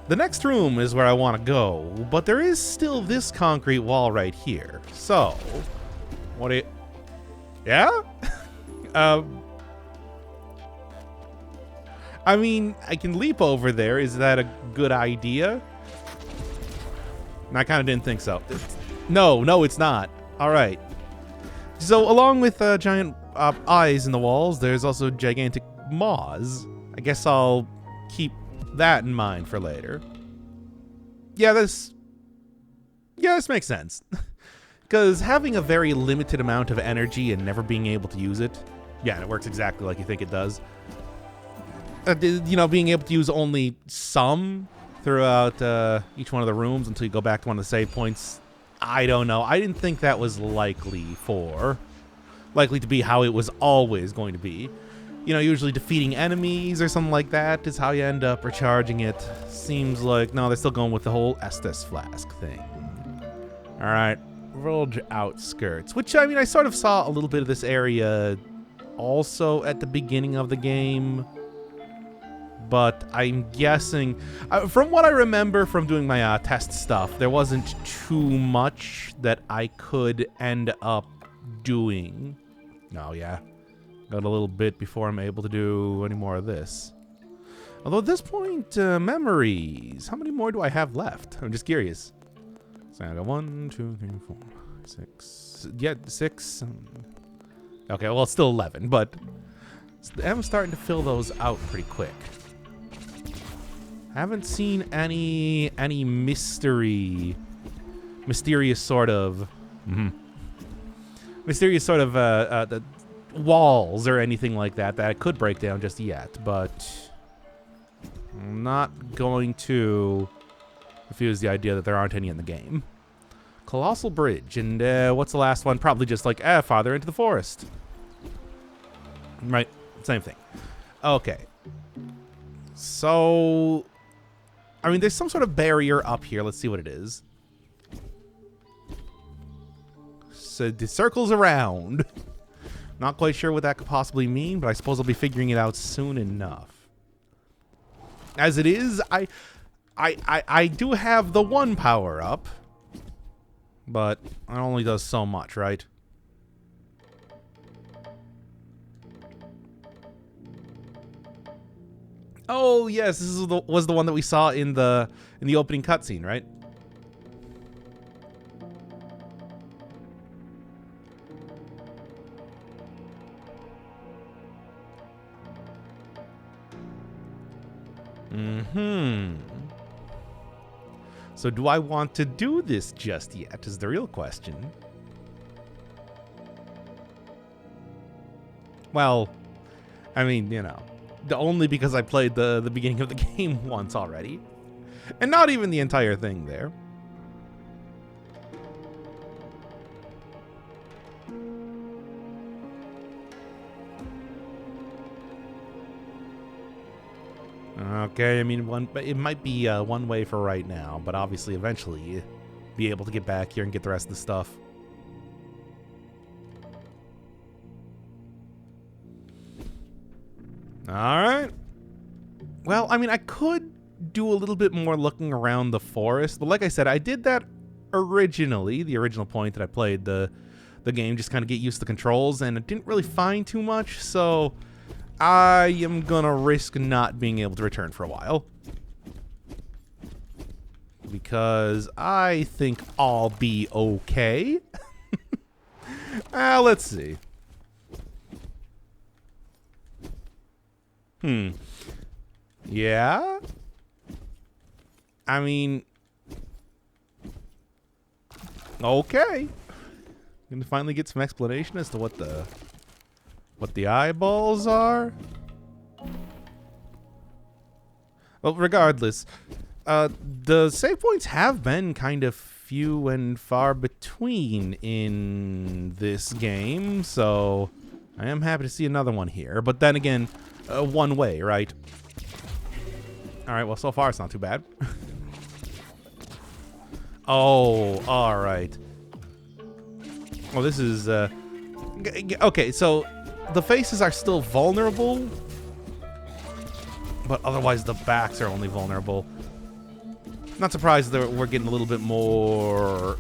The next room is where I want to go, but there is still this concrete wall right here. So, what do you... Yeah? I mean, I can leap over there. Is that a good idea? I kind of didn't think so. No, it's not. All right. So, along with giant eyes in the walls, there's also gigantic maws. I guess I'll keep that in mind for later. Yeah, this makes sense. Because having a very limited amount of energy and never being able to use it, yeah, it works exactly like you think it does. You know, being able to use only some throughout each one of the rooms until you go back to one of the save points, I don't know. I didn't think that was likely to be how it was always going to be. You know, usually defeating enemies or something like that is how you end up recharging it. Seems like, no, they're still going with the whole Estus Flask thing. All right, Village Outskirts, which, I mean, I sort of saw a little bit of this area also at the beginning of the game. But I'm guessing, from what I remember from doing my test stuff, there wasn't too much that I could end up doing. Oh, yeah. Got a little bit before I'm able to do any more of this. Although at this point, memories. How many more do I have left? I'm just curious. So I got 1, 2, 3, 4, 6. Yeah, 6. Okay, well, it's still 11, but I'm starting to fill those out pretty quick. Haven't seen any mysterious sort of the walls or anything like that I could break down just yet, but I'm not going to refuse the idea that there aren't any in the game. Colossal Bridge, and what's the last one? Probably just like farther into the forest. Right, same thing. Okay. So, I mean, there's some sort of barrier up here. Let's see what it is. So it circles around. Not quite sure what that could possibly mean, but I suppose I'll be figuring it out soon enough. As it is, I do have the one power up, but it only does so much, right? Oh yes, this was the one that we saw in the opening cutscene, right? So do I want to do this just yet is the real question. Well, I mean, you know, only because I played the beginning of the game once already. And not even the entire thing there. Okay, I mean, it might be one way for right now, but obviously eventually be able to get back here and get the rest of the stuff. Alright. Well, I mean, I could do a little bit more looking around the forest, but like I said, I did that originally, the original point that I played the game, just kind of get used to the controls, and I didn't really find too much, so I am gonna risk not being able to return for a while. Because I think I'll be okay. Let's see. Yeah? I mean, okay. Gonna finally get some explanation as to what the eyeballs are. Well, regardless, the save points have been kind of few and far between in this game, so I am happy to see another one here. But then again, one way, right? Alright, well, so far it's not too bad. Oh, alright. Well, this is, okay, so the faces are still vulnerable, but otherwise the backs are only vulnerable. Not surprised that we're getting a little bit more,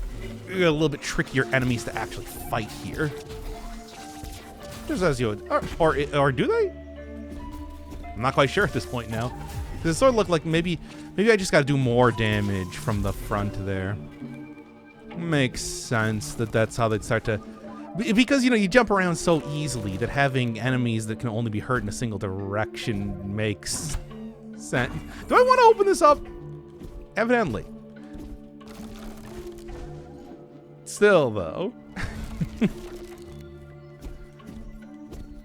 a little bit trickier enemies to actually fight here. Just as you would, or do they? I'm not quite sure at this point now. Does it sort of look like maybe I just got to do more damage from the front there? Makes sense that that's how they'd start to, because you know you jump around so easily that having enemies that can only be hurt in a single direction makes sense. Do I want to open this up? Evidently. Still though.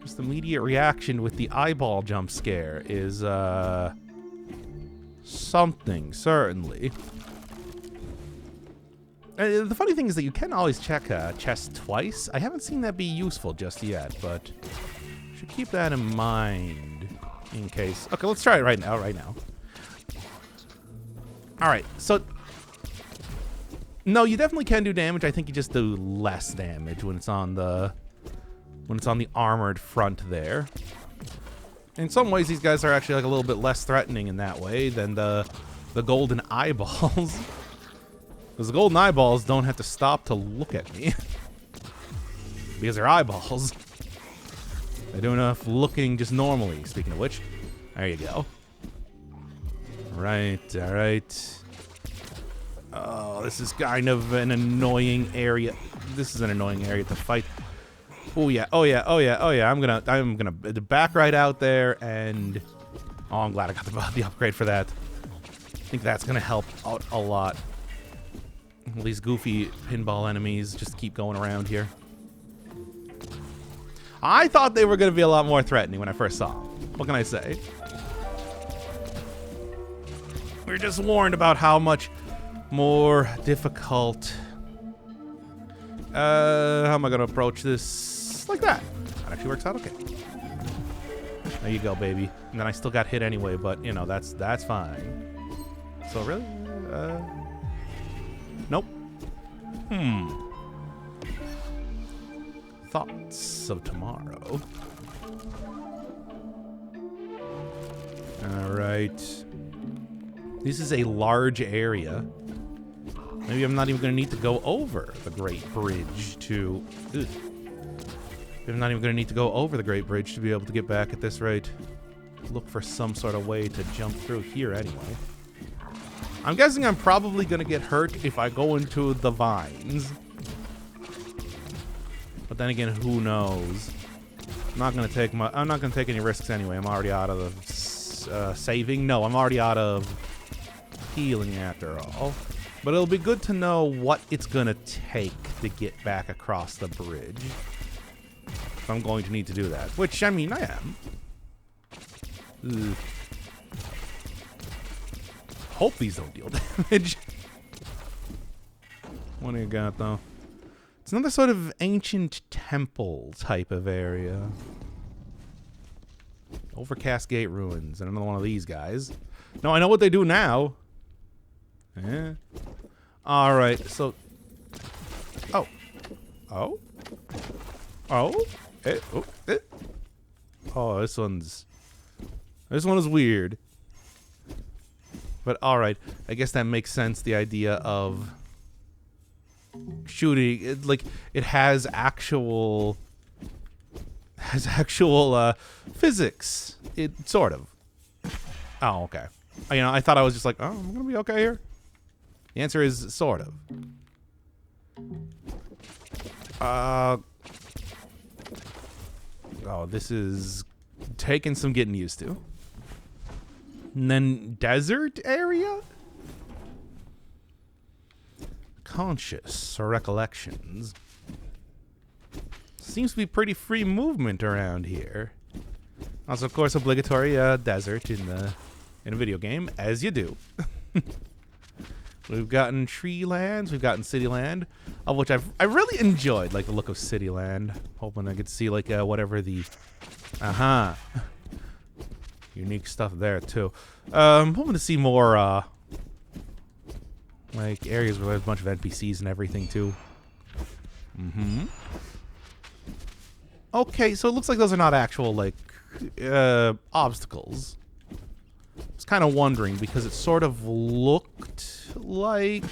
Just immediate reaction with the eyeball jump scare is something, certainly. The funny thing is that you can always check chest twice. I haven't seen that be useful just yet, but should keep that in mind in case. Okay, let's try it right now. All right, so no, you definitely can do damage. I think you just do less damage when it's on the armored front there. In some ways, these guys are actually like a little bit less threatening in that way than the golden eyeballs. Because the golden eyeballs don't have to stop to look at me. Because they're eyeballs. They do enough looking just normally, speaking of which. There you go. Right, alright. Oh, this is kind of an annoying area. This is an annoying area to fight. Oh yeah. I'm gonna back right out there and oh, I'm glad I got the upgrade for that. I think that's gonna help out a lot. All these goofy pinball enemies just keep going around here. I thought they were gonna be a lot more threatening when I first saw them. What can I say? We were just warned about how much more difficult. How am I gonna approach this? Like that. That actually works out okay. There you go, baby. And then I still got hit anyway, but you know that's fine. So really, nope. Thoughts of tomorrow. All right. This is a large area. Maybe I'm not even going to need to go over the Great Bridge to... Ugh. I'm not even going to need to go over the Great Bridge to be able to get back at this rate. Look for some sort of way to jump through here anyway. I'm guessing I'm probably going to get hurt if I go into the vines. But then again, who knows? I'm not going to take any risks anyway. I'm already out of the saving. No, I'm already out of healing after all. But it'll be good to know what it's going to take to get back across the bridge. If I'm going to need to do that. Which, I mean, I am. Ugh. Hope these don't deal damage. What do you got, though? It's another sort of ancient temple type of area. Overcast Gate Ruins. And another one of these guys. No, I know what they do now. Yeah. Alright, so... Oh. Oh? Oh? Oh, this one is weird. But alright, I guess that makes sense, the idea of shooting. It has actual physics. It sort of. Oh, okay. You know, I thought I was just like, oh, I'm gonna be okay here. The answer is sort of. Oh, this is taking some getting used to. And then desert area? Conscious recollections. Seems to be pretty free movement around here. Also, of course, obligatory desert in a video game, as you do. We've gotten tree lands, we've gotten city land, of which I really enjoyed, like the look of city land. Hoping I could see like whatever the unique stuff there too. I'm hoping to see more like areas where there's a bunch of NPCs and everything too. Okay, so it looks like those are not actual like obstacles. was kind of wondering because it sort of looked like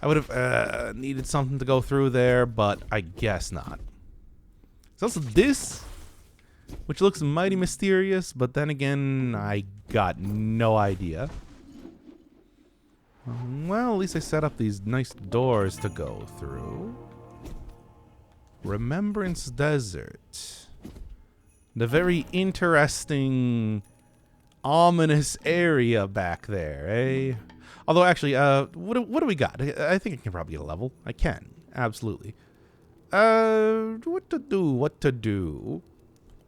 I would have needed something to go through there, but I guess not. There's also this, which looks mighty mysterious, but then again, I got no idea. Well, at least I set up these nice doors to go through. Remembrance Desert. The very interesting, ominous area back there, eh? Although, actually, what do we got? I think I can probably get a level. I can. Absolutely. What to do?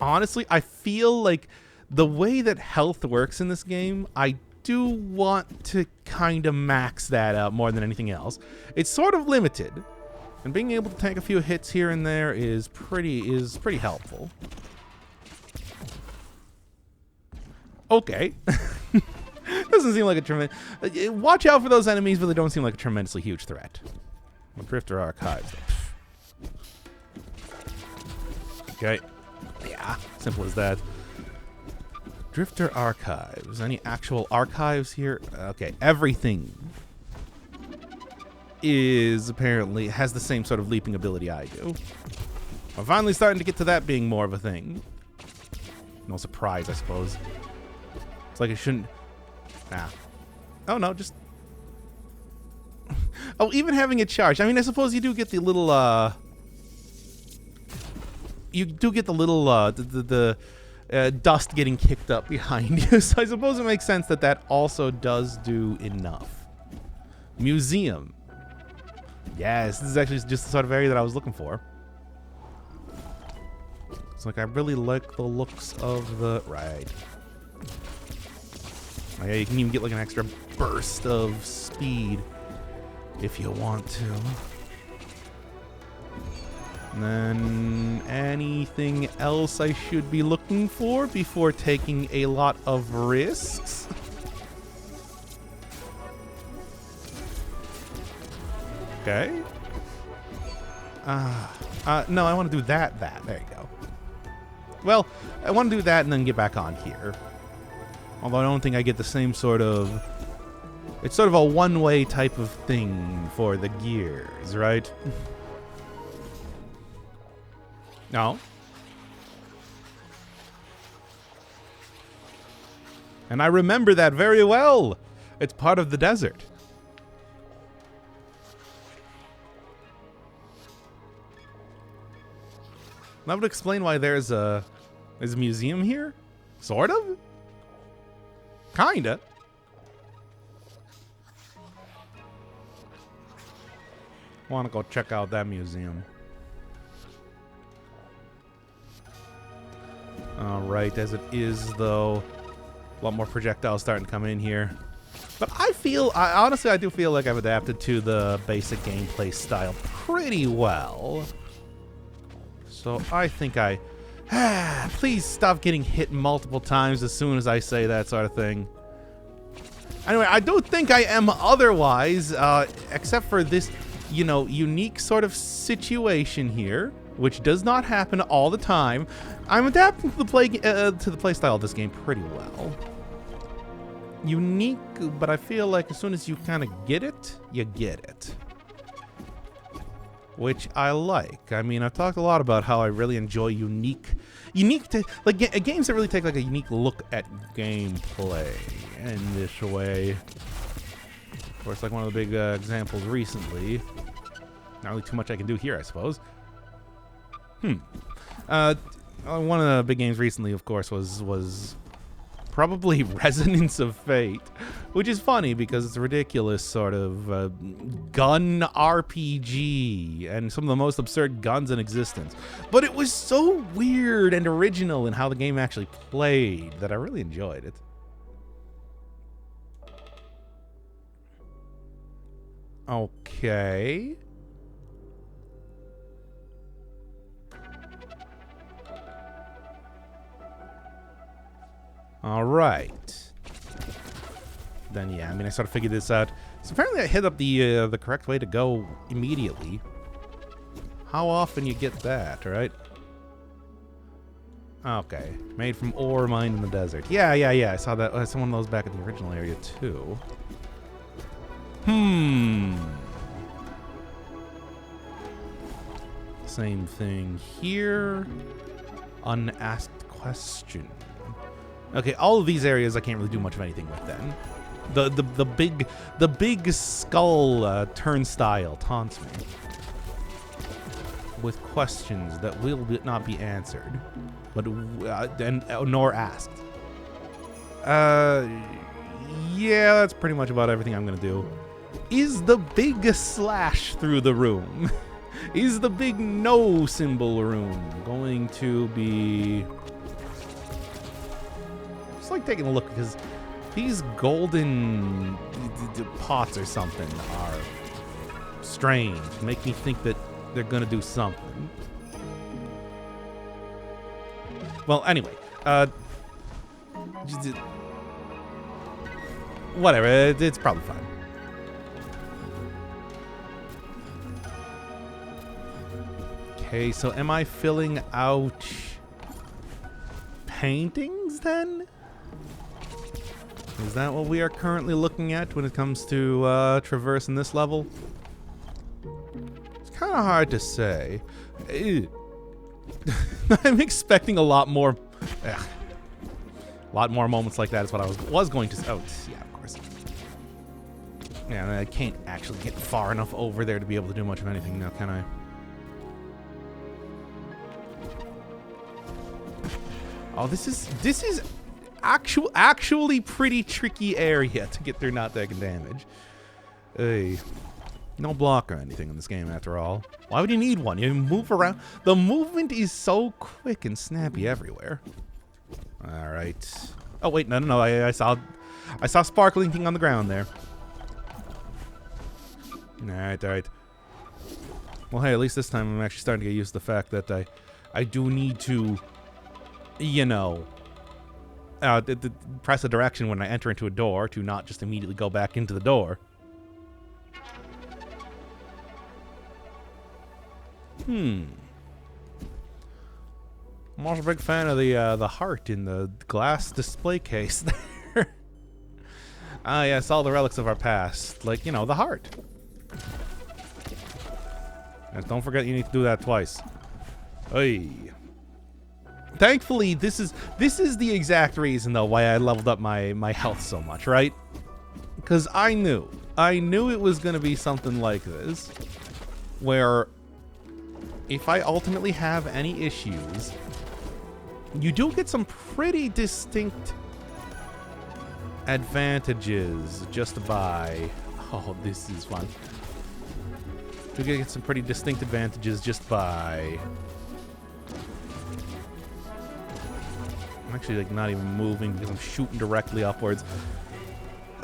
Honestly, I feel like the way that health works in this game, I do want to kind of max that out more than anything else. It's sort of limited, and being able to tank a few hits here and there is pretty helpful. Okay. Doesn't seem like a tremendous... watch out for those enemies, but they don't seem like a tremendously huge threat. Well, Drifter Archives. Okay. Yeah, simple as that. Drifter Archives. Any actual archives here? Okay, everything is apparently has the same sort of leaping ability I do. I'm finally starting to get to that being more of a thing. No surprise, I suppose. It's like I shouldn't... Nah. Oh, no, just... Oh, even having it charged. I mean, I suppose you do get the little, You do get the little, dust getting kicked up behind you. So I suppose it makes sense that that also does do enough. Museum. Yes, this is actually just the sort of area that I was looking for. It's like I really like the looks of the... Right. Oh, yeah, you can even get like an extra burst of speed if you want to. And then anything else I should be looking for before taking a lot of risks? Okay. No, I want to do that. There you go. Well, I want to do that and then get back on here. Although I don't think I get the same sort of... It's sort of a one-way type of thing for the gears, right? No. And I remember that very well. It's part of the desert. That would explain why there's a museum here? Sort of? Kinda. Want to go check out that museum. Alright, as it is, though, a lot more projectiles starting to come in here. But honestly, I do feel like I've adapted to the basic gameplay style pretty well. So I think please stop getting hit multiple times as soon as I say that sort of thing. Anyway, I don't think I am otherwise, except for this, unique sort of situation here, which does not happen all the time. I'm adapting to the play style of this game pretty well. Unique, but I feel like as soon as you kind of get it, you get it. Which I like. I mean, I've talked a lot about how I really enjoy games that really take like a unique look at gameplay in this way. Of course, like one of the big examples recently. Not really too much I can do here, I suppose. One of the big games recently, of course, was probably Resonance of Fate, which is funny because it's a ridiculous sort of gun RPG and some of the most absurd guns in existence. But it was so weird and original in how the game actually played that I really enjoyed it. Okay. All right. Then yeah, I mean, I sort of figured this out. So apparently I hit up the correct way to go immediately. How often you get that, right? Okay. Made from ore mined in the desert. Yeah, yeah, yeah. I saw that. I saw one of those back in the original area, too. Same thing here. Unasked question. Okay, all of these areas I can't really do much of anything with then. The big skull turnstile taunts me with questions that will not be answered, but nor asked. Yeah, that's pretty much about everything I'm gonna do. Is the big slash through the room, is the big no symbol room going to be? Just like taking a look, because these golden pots or something are strange. Make me think that they're gonna do something. Well, anyway, whatever. It's probably fine. Okay, so am I filling out paintings then? Is that what we are currently looking at when it comes to traversing this level? It's kind of hard to say. I'm expecting a lot more moments like that is what I was going to say. Oh, yeah, of course. Yeah, I can't actually get far enough over there to be able to do much of anything now, can I? Oh, this is actually pretty tricky area to get through not taking damage. Hey, no block or anything in this game after all. Why would you need one? You move around. The movement is so quick and snappy everywhere. All right. Oh wait, no. I saw sparkling thing on the ground there. All right. Well, hey, at least this time I'm actually starting to get used to the fact that I do need to, you know, press a direction when I enter into a door to not just immediately go back into the door. I'm also a big fan of the heart in the glass display case there. Ah, yes, all the relics of our past, like, you know, the heart. And don't forget you need to do that twice. Hey. Thankfully, this is the exact reason though why I leveled up my health so much, right? Because I knew it was gonna be something like this, where if I ultimately have any issues, you do get some pretty distinct advantages just by... Oh, this is fun. You get some pretty distinct advantages just by... I'm actually like not even moving because I'm shooting directly upwards.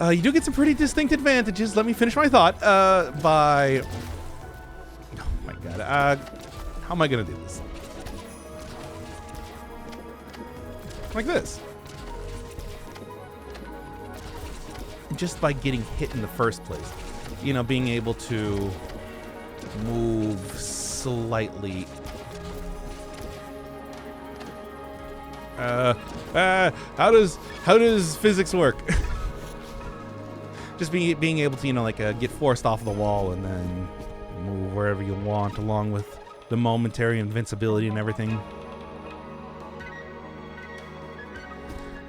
You do get some pretty distinct advantages. Let me finish my thought. By... Oh my god. How am I gonna do this? Like this. Just by getting hit in the first place. You know, being able to move slightly. How does physics work? Just being able to, you know, like get forced off the wall and then move wherever you want, along with the momentary invincibility and everything.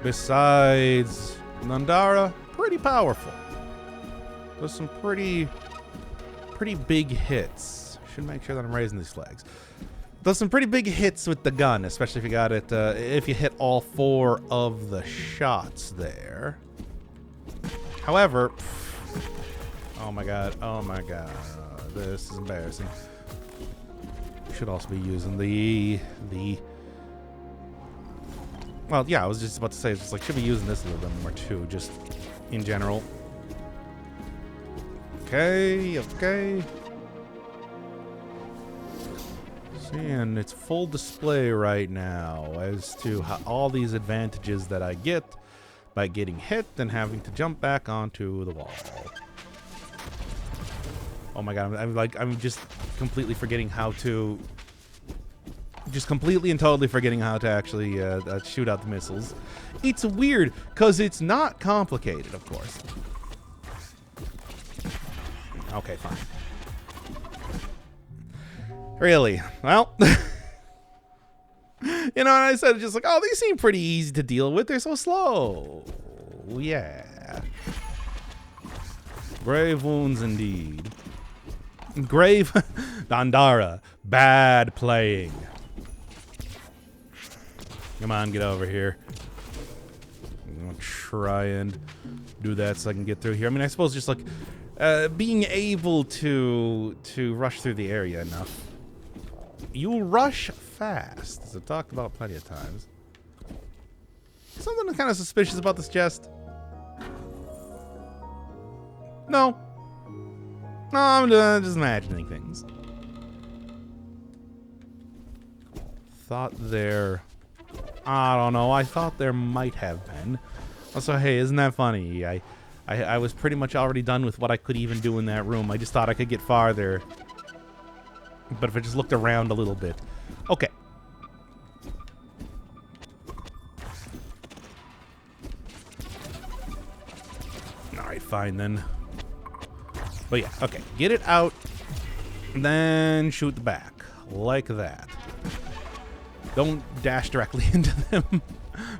Besides, Dandara, pretty powerful. Does some pretty big hits. Should make sure that I'm raising these flags. Does some pretty big hits with the gun, especially if you got it, if you hit all 4 of the shots there. However, oh my god, this is embarrassing. Should also be using the well, yeah, I was just about to say, it's just like, should be using this a little bit more too, just in general. Okay. And it's full display right now as to how all these advantages that I get by getting hit and having to jump back onto the wall. Oh my god, I'm just completely forgetting how to Just completely and totally forgetting how to actually shoot out the missiles. It's weird, because it's not complicated, of course. Okay, fine. Really? Well... You know, and I said just like, oh, these seem pretty easy to deal with. They're so slow. Yeah. Grave wounds indeed. Grave Dandara. Bad playing. Come on, get over here. I'm gonna try and do that so I can get through here. I mean, I suppose just like being able to rush through the area enough. You rush fast, as I've talked about plenty of times. Something kind of suspicious about this chest. No. No, I'm just imagining things. Thought there... I don't know. I thought there might have been. Also, hey, isn't that funny? I was pretty much already done with what I could even do in that room. I just thought I could get farther. But if I just looked around a little bit. Okay. Alright, fine then. But yeah, okay. Get it out. And then shoot the back. Like that. Don't dash directly into them.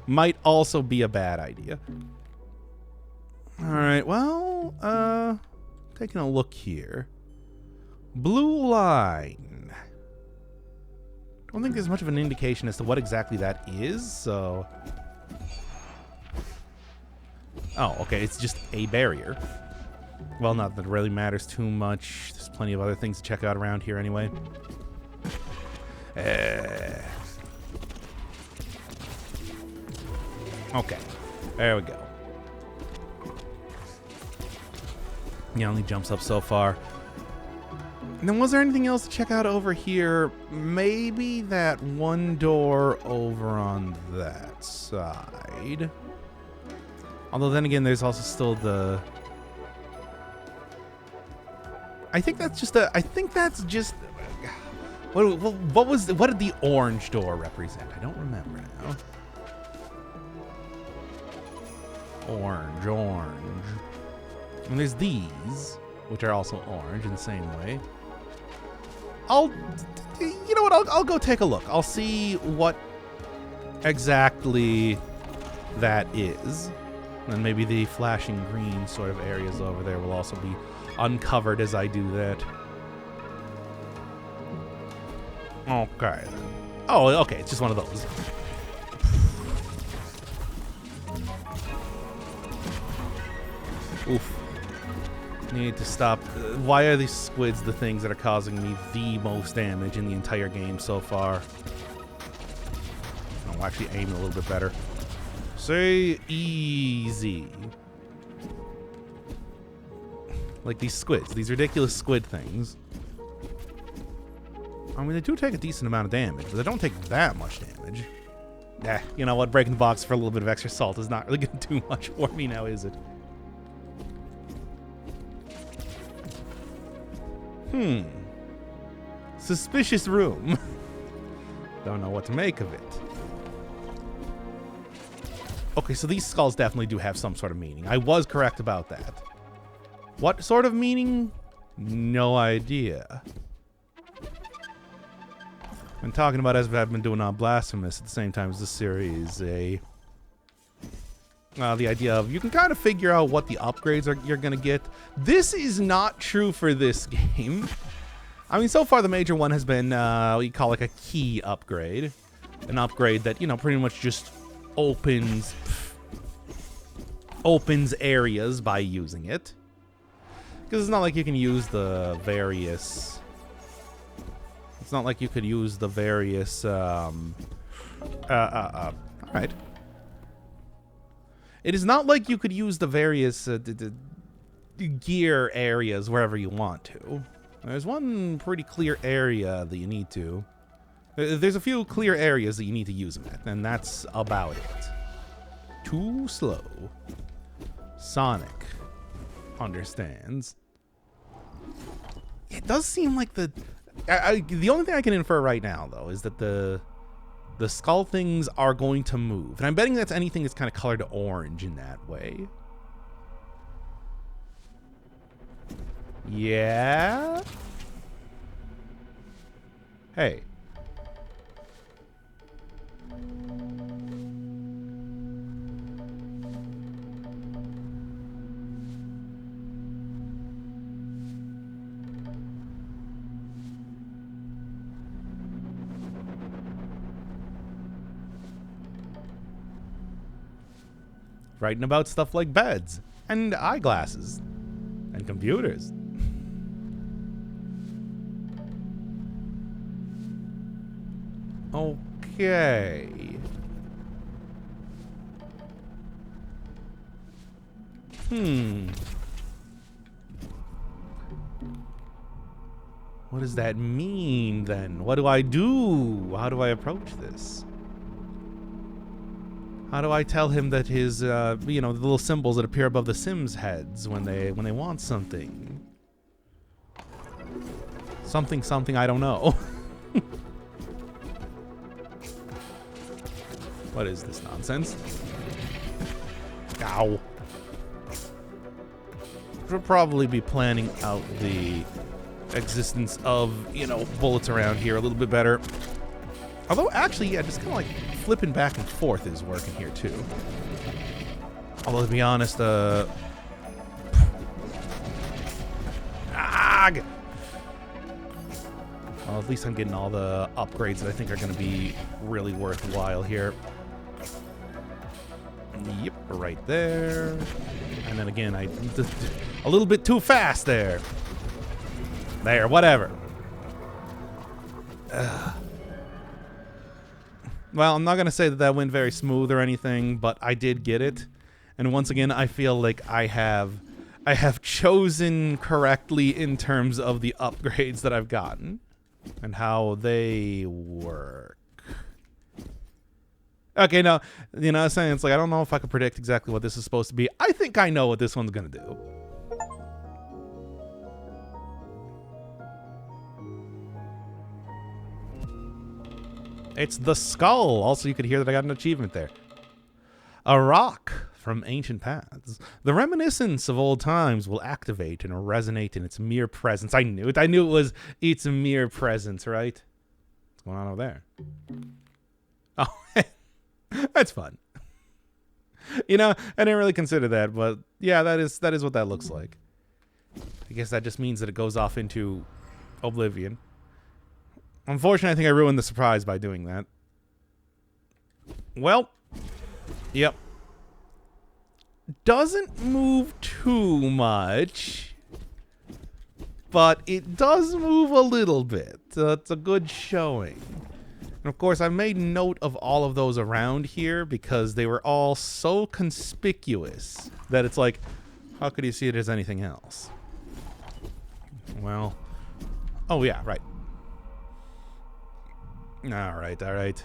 Might also be a bad idea. Alright, well, taking a look here. Blue line. I don't think there's much of an indication as to what exactly that is, so... Oh, okay, it's just a barrier. Well, not that it really matters too much. There's plenty of other things to check out around here anyway. Okay, there we go. He only jumps up so far. And then was there anything else to check out over here? Maybe that one door over on that side. Although then again, there's also still the... I think that's just a... I think that's just... What did the orange door represent? I don't remember now. Orange. And there's these, which are also orange in the same way. You know what, I'll go take a look. I'll see what exactly that is. And maybe the flashing green sort of areas over there will also be uncovered as I do that. Okay. Oh, okay, it's just one of those. Oof. Need to stop. Why are these squids the things that are causing me the most damage in the entire game so far? I'll actually aim a little bit better. Say easy. Like these squids, these ridiculous squid things. I mean, they do take a decent amount of damage, but they don't take that much damage. You know what? Breaking the box for a little bit of extra salt is not really going to do much for me now, is it? Suspicious room. Don't know what to make of it. Okay, so these skulls definitely do have some sort of meaning. I was correct about that. What sort of meaning? No idea. I'm talking about, as I've been doing on Blasphemous at the same time as this series, the idea of you can kind of figure out what the upgrades you're going to get. This is not true for this game. I mean, so far the major one has been what you call like a key upgrade. An upgrade that, you know, pretty much just opens areas by using it. Because it's not like you can use the various... It's not like you could use the various... Alright. It is not like you could use the various gear areas wherever you want to. There's one pretty clear area that you need to. There's a few clear areas that you need to use them at, and that's about it. Too slow. Sonic understands. It does seem like the The only thing I can infer right now, though, is that the skull things are going to move. And I'm betting that's anything that's kind of colored orange in that way. Yeah? Hey. Writing about stuff like beds and eyeglasses and computers. Okay. What does that mean then? What do I do? How do I approach this? How do I tell him that his, the little symbols that appear above the Sims heads when they want something? Something, I don't know. What is this nonsense? Ow. Should probably be planning out the existence of, bullets around here a little bit better. Although, actually, yeah, just kind of like flipping back and forth is working here, too. Although, to be honest, Well, at least I'm getting all the upgrades that I think are going to be really worthwhile here. Yep, right there. And then again, I just a little bit too fast there. There, whatever. Well, I'm not going to say that went very smooth or anything, but I did get it. And once again, I feel like I have chosen correctly in terms of the upgrades that I've gotten and how they work. Okay, now, I was saying, it's like, I don't know if I can predict exactly what this is supposed to be. I think I know what this one's going to do. It's the skull. Also, you could hear that I got an achievement there. A rock from ancient paths. The reminiscence of old times will activate and resonate in its mere presence. I knew it. I knew it was its mere presence, right? What's going on over there? Oh, that's fun. I didn't really consider that, but yeah, that is what that looks like. I guess that just means that it goes off into oblivion. Unfortunately, I think I ruined the surprise by doing that. Well, yep. Doesn't move too much, but it does move a little bit. It's a good showing. And of course, I made note of all of those around here because they were all so conspicuous that it's like, how could you see it as anything else? Well, oh yeah, right. All right.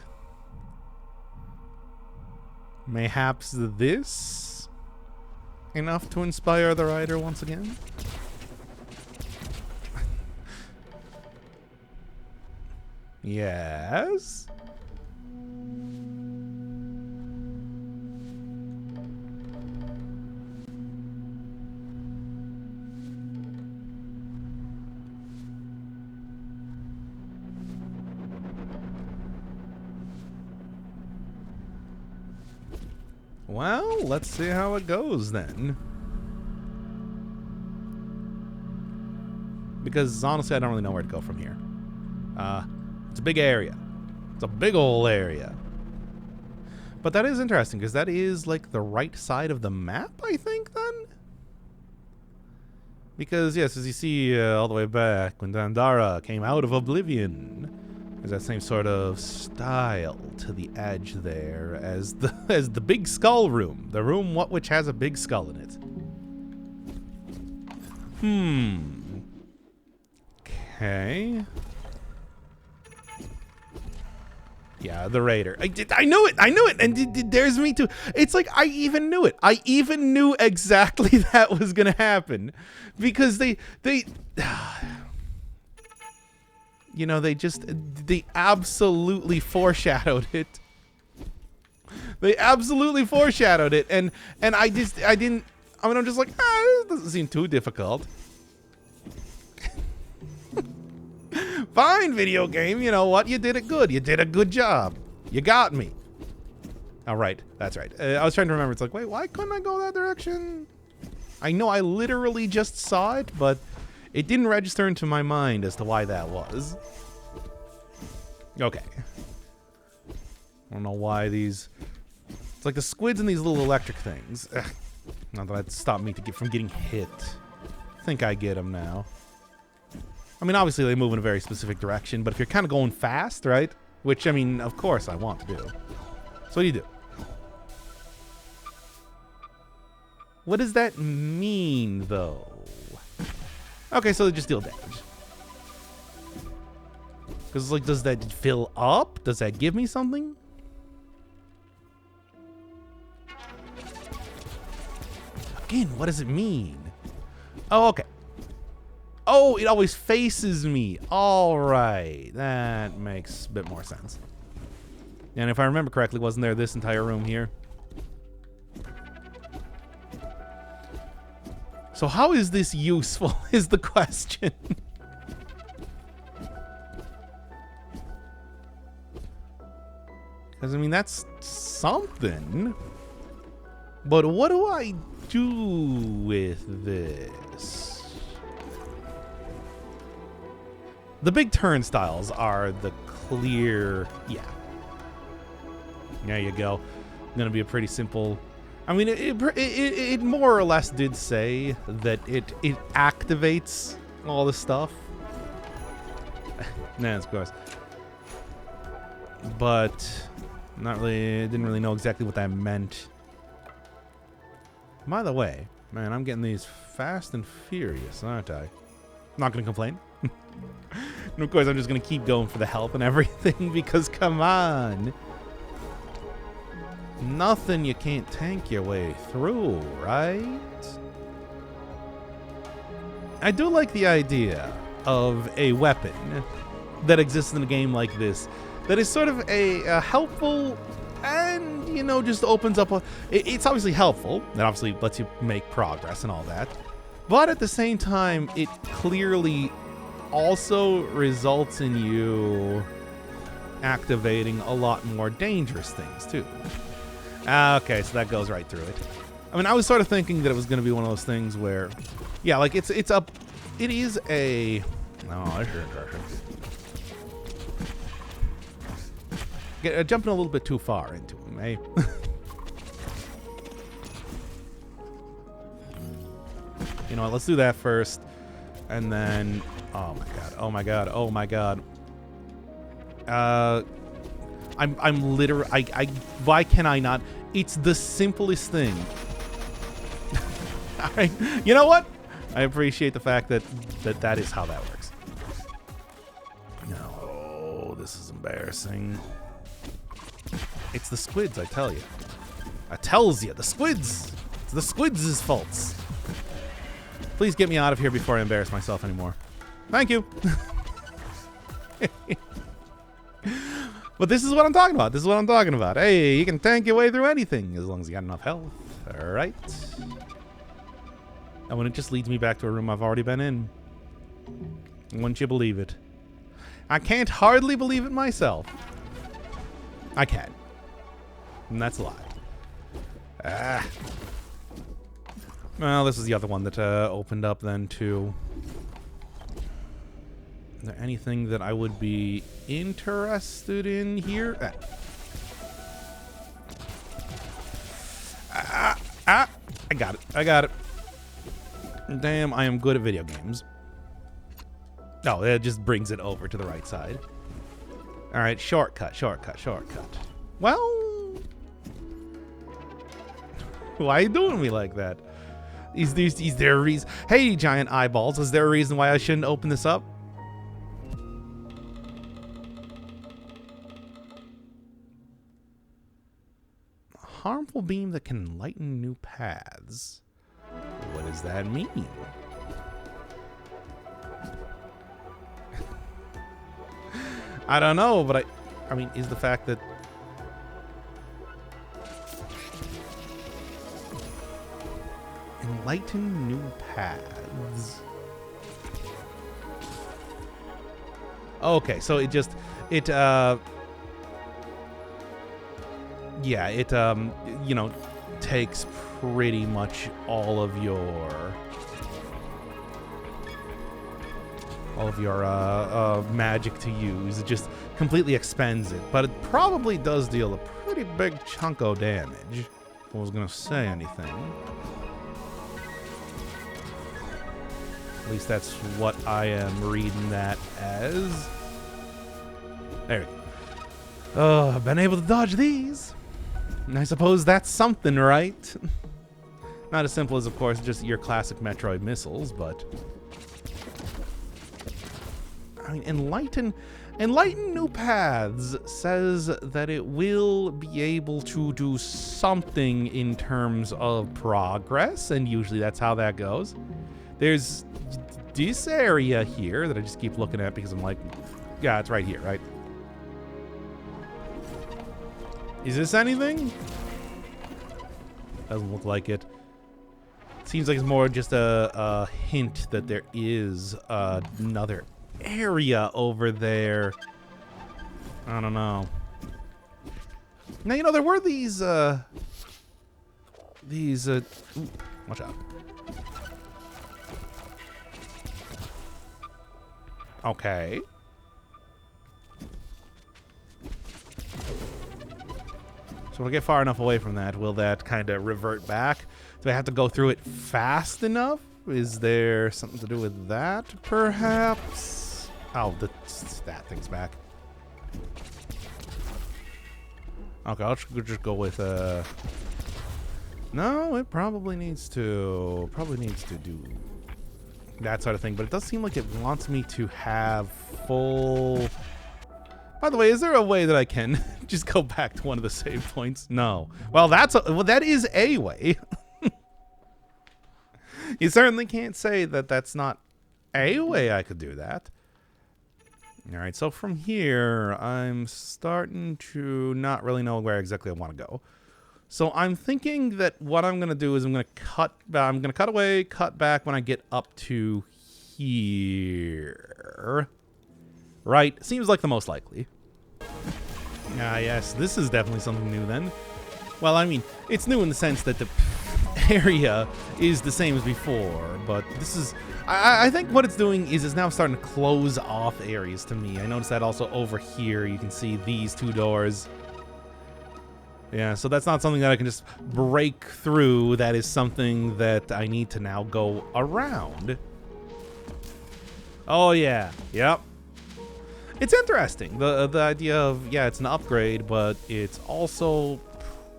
Mayhaps this enough to inspire the writer once again? Yes? Well, let's see how it goes then. Because honestly, I don't really know where to go from here. It's a big area. It's a big ol' area. But that is interesting, because that is like the right side of the map, I think, then? Because, yes, as you see all the way back, when Dandara came out of oblivion, there's that same sort of style to the edge there as the big skull room. The room which has a big skull in it. Okay. Yeah, the raider. I knew it, and there's me too. It's like I even knew it. I even knew exactly that was gonna happen, because they You know, they absolutely foreshadowed it. They absolutely foreshadowed it, and I'm just like, this doesn't seem too difficult. Fine, video game, you know what? You did it good. You did a good job. You got me. All right, that's right. I was trying to remember. It's like, wait, why couldn't I go that direction? I know I literally just saw it, but it didn't register into my mind as to why that was. Okay. I don't know why these... It's like the squids and these little electric things. Ugh. Not that that'd stop me from getting hit. I think I get them now. I mean, obviously they move in a very specific direction, but if you're kind of going fast, right? Which, I mean, of course I want to do. So what do you do? What does that mean, though? Okay, so they just deal damage. Because, like, does that fill up? Does that give me something? Again, what does it mean? Oh, okay. Oh, it always faces me. All right. That makes a bit more sense. And if I remember correctly, wasn't there this entire room here? So how is this useful is the question. Because, I mean, that's something. But what do I do with this? The big turnstiles are the clear... Yeah. There you go. Gonna be a pretty simple... I mean, it more or less did say that it activates all the stuff. Nah, of course. But not really. Didn't really know exactly what that meant. By the way, man, I'm getting these fast and furious, aren't I? Not gonna complain. And of course, I'm just gonna keep going for the health and everything because come on. Nothing you can't tank your way through, right? I do like the idea of a weapon that exists in a game like this that is sort of a helpful and, you know, just opens up it's obviously helpful. It obviously lets you make progress and all that. But at the same time, it clearly also results in you activating a lot more dangerous things, too. Okay, so that goes right through it. I mean, I was sort of thinking that it was going to be one of those things where, yeah, like it is a. Oh, this is interesting. Jumping a little bit too far into him, eh? You know what? Let's do that first, and then. Oh my god! Oh my god! Oh my god! I'm literally, why can I not? It's the simplest thing. All right, you know what? I appreciate the fact that is how that works. No, this is embarrassing. It's the squids, I tell you. I tells you, the squids. It's the squids' faults. Please get me out of here before I embarrass myself anymore. Thank you. But this is what I'm talking about. This is what I'm talking about. Hey, you can tank your way through anything as long as you got enough health. All right. And when it just leads me back to a room I've already been in. Wouldn't you believe it? I can't hardly believe it myself. I can. And that's a lie. Ah. Well, this is the other one that opened up then too. Is there anything that I would be interested in here? I got it. I got it. Damn, I am good at video games. Oh, it just brings it over to the right side. All right, shortcut, shortcut, shortcut. Well, why are you doing me like that? Is there a reason? Hey, giant eyeballs, is there a reason why I shouldn't open this up? Harmful beam that can enlighten new paths. What does that mean? I don't know, but I mean, is the fact that enlighten new paths. Okay, so it yeah, it you know, takes pretty much all of your magic to use. It just completely expends it, but it probably does deal a pretty big chunk of damage, if I was gonna say anything. At least that's what I am reading that as. There we go. Oh, I've been able to dodge these. And I suppose that's something, right? Not as simple as, of course, just your classic Metroid missiles, but I mean, enlighten new paths says that it will be able to do something in terms of progress, and usually that's how that goes. There's this area here that I just keep looking at because I'm like, yeah, it's right here, right? Is this anything? Doesn't look like it. Seems like it's more just a hint that there is another area over there. I don't know. Now, you know, there were these ooh, watch out. Okay. So when I get far enough away from that, will that kind of revert back? Do I have to go through it fast enough? Is there something to do with that, perhaps? Oh, that thing's back. Okay, I'll just go with no, it probably needs to do that sort of thing, but it does seem like it wants me to have full. By the way, is there a way that I can just go back to one of the save points? No. Well, that is a way. You certainly can't say that that's not a way I could do that. All right, so from here, I'm starting to not really know where exactly I want to go. So I'm thinking that what I'm going to do is I'm going to cut away, cut back when I get up to here. Right, seems like the most likely. Ah, yes, this is definitely something new then. Well, I mean, it's new in the sense that the area is the same as before, but this is, I think what it's doing is it's now starting to close off areas to me. I noticed that also over here, you can see these two doors. Yeah, so that's not something that I can just break through. That is something that I need to now go around. Oh yeah, yep. It's interesting, the idea of, yeah, it's an upgrade, but it's also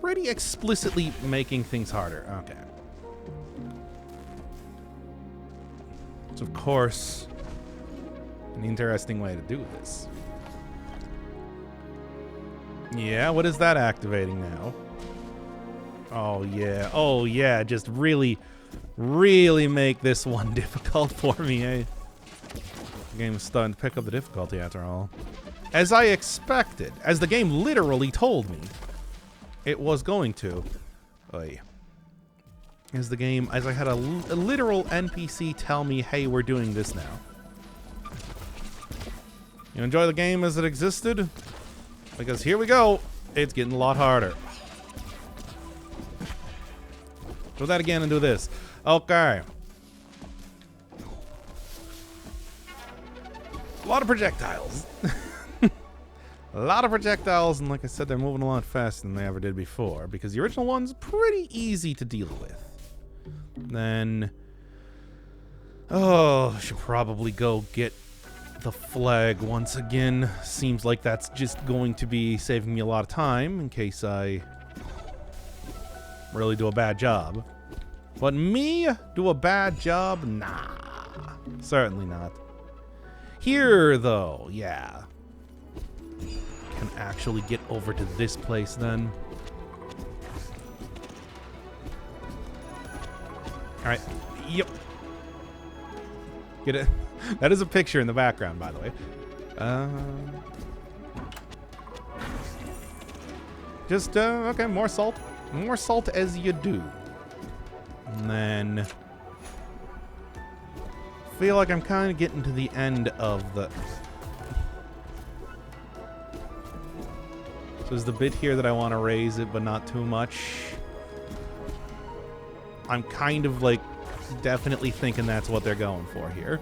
pretty explicitly making things harder. Okay. It's, of course, an interesting way to do this. Yeah, what is that activating now? Oh, yeah, just really, really make this one difficult for me, eh? The game is starting to pick up the difficulty after all. As I expected, as the game literally told me it was going to. Oy. As I had a literal NPC tell me, hey, we're doing this now. You enjoy the game as it existed? Because here we go. It's getting a lot harder. Do that again and do this. Okay. A lot of projectiles. A lot of projectiles, and like I said, they're moving a lot faster than they ever did before, because the original one's pretty easy to deal with. Then, oh, I should probably go get the flag once again. Seems like that's just going to be saving me a lot of time in case I really do a bad job. But me do a bad job? Nah, certainly not. Here, though, yeah. Can actually get over to this place then. Alright. Yep. Get it? That is a picture in the background, by the way. Just, okay, more salt. More salt as you do. And then... feel like I'm kind of getting to the end of the... So there's the bit here that I want to raise it, but not too much. I'm kind of, like, definitely thinking that's what they're going for here.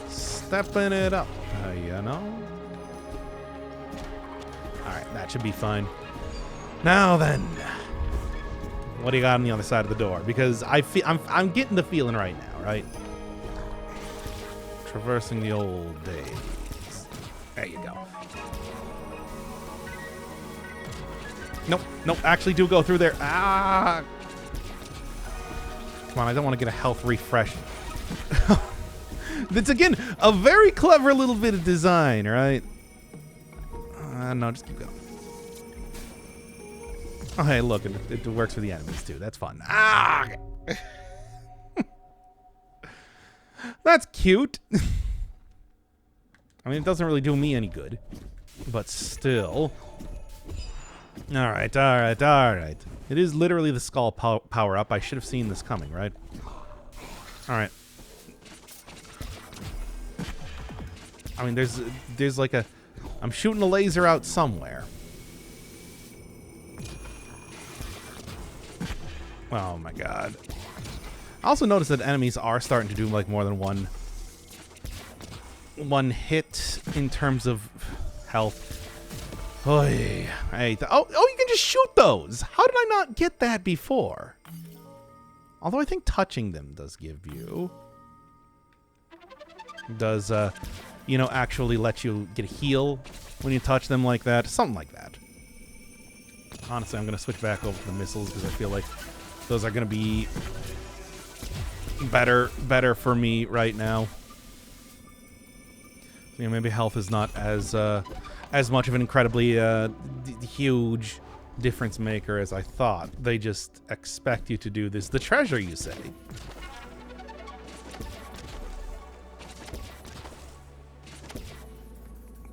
Stepping it up, you know? Alright, that should be fine. Now then, what do you got on the other side of the door? Because I'm getting the feeling right now, right? Traversing the old days. There you go. Nope, nope, actually do go through there. Ah! Come on, I don't want to get a health refresh. That's, again, a very clever little bit of design, right? No, just keep going. Oh, hey, look, it works for the enemies, too. That's fun. Ah! That's cute. I mean, it doesn't really do me any good. But still. Alright, alright, alright. It is literally the skull power-up. I should have seen this coming, right? Alright. I mean, there's like a... I'm shooting a laser out somewhere. Oh my god. I also noticed that enemies are starting to do like more than one hit in terms of health. Oy, oh, you can just shoot those. How did I not get that before? Although I think touching them does give you... does, you know, actually let you get a heal when you touch them like that. Something like that. Honestly, I'm going to switch back over to the missiles because I feel like those are going to be better for me right now. Yeah, maybe health is not as much of an incredibly huge difference maker as I thought. They just expect you to do this. The treasure, you say?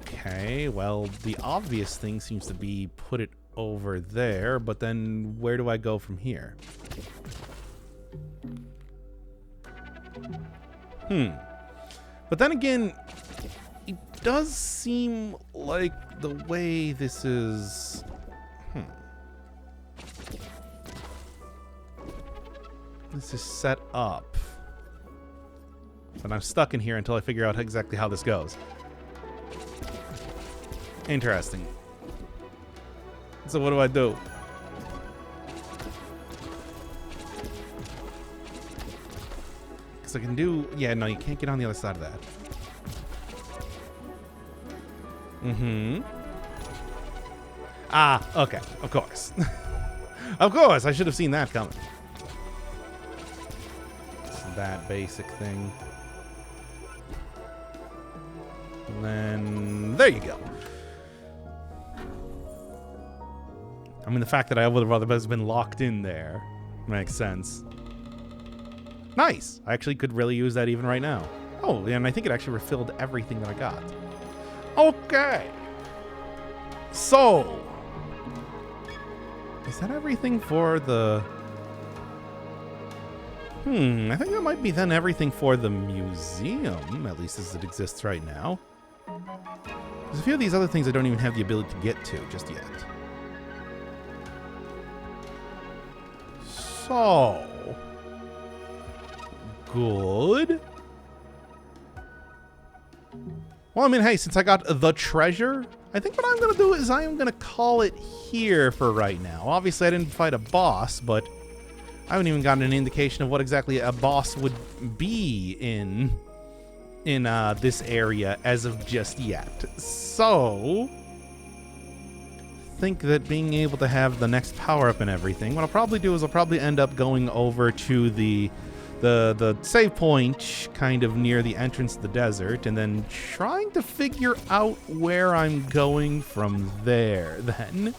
Okay, well, the obvious thing seems to be put it over there, but then where do I go from here? But then again, it does seem like the way this is... This is set up. But I'm stuck in here until I figure out exactly how this goes. Interesting. So what do I do? Because I can do... Yeah, no, you can't get on the other side of that. Ah, okay. Of course. Of course, I should have seen that coming. That basic thing. And then... There you go. I mean, the fact that I would have rather been locked in there makes sense. Nice! I actually could really use that even right now. Oh, and I think it actually refilled everything that I got. Okay! So... Is that everything for the... I think that might be then everything for the museum, at least as it exists right now. There's a few of these other things I don't even have the ability to get to just yet. So... Good. Well, I mean, hey, since I got the treasure, I think what I'm going to do is I am going to call it here for right now. Obviously, I didn't fight a boss, but I haven't even gotten an indication of what exactly a boss would be in this area as of just yet. So, I think that being able to have the next power-up and everything, what I'll probably do is I'll probably end up going over to the save point kind of near the entrance to the desert and then trying to figure out where I'm going from there then.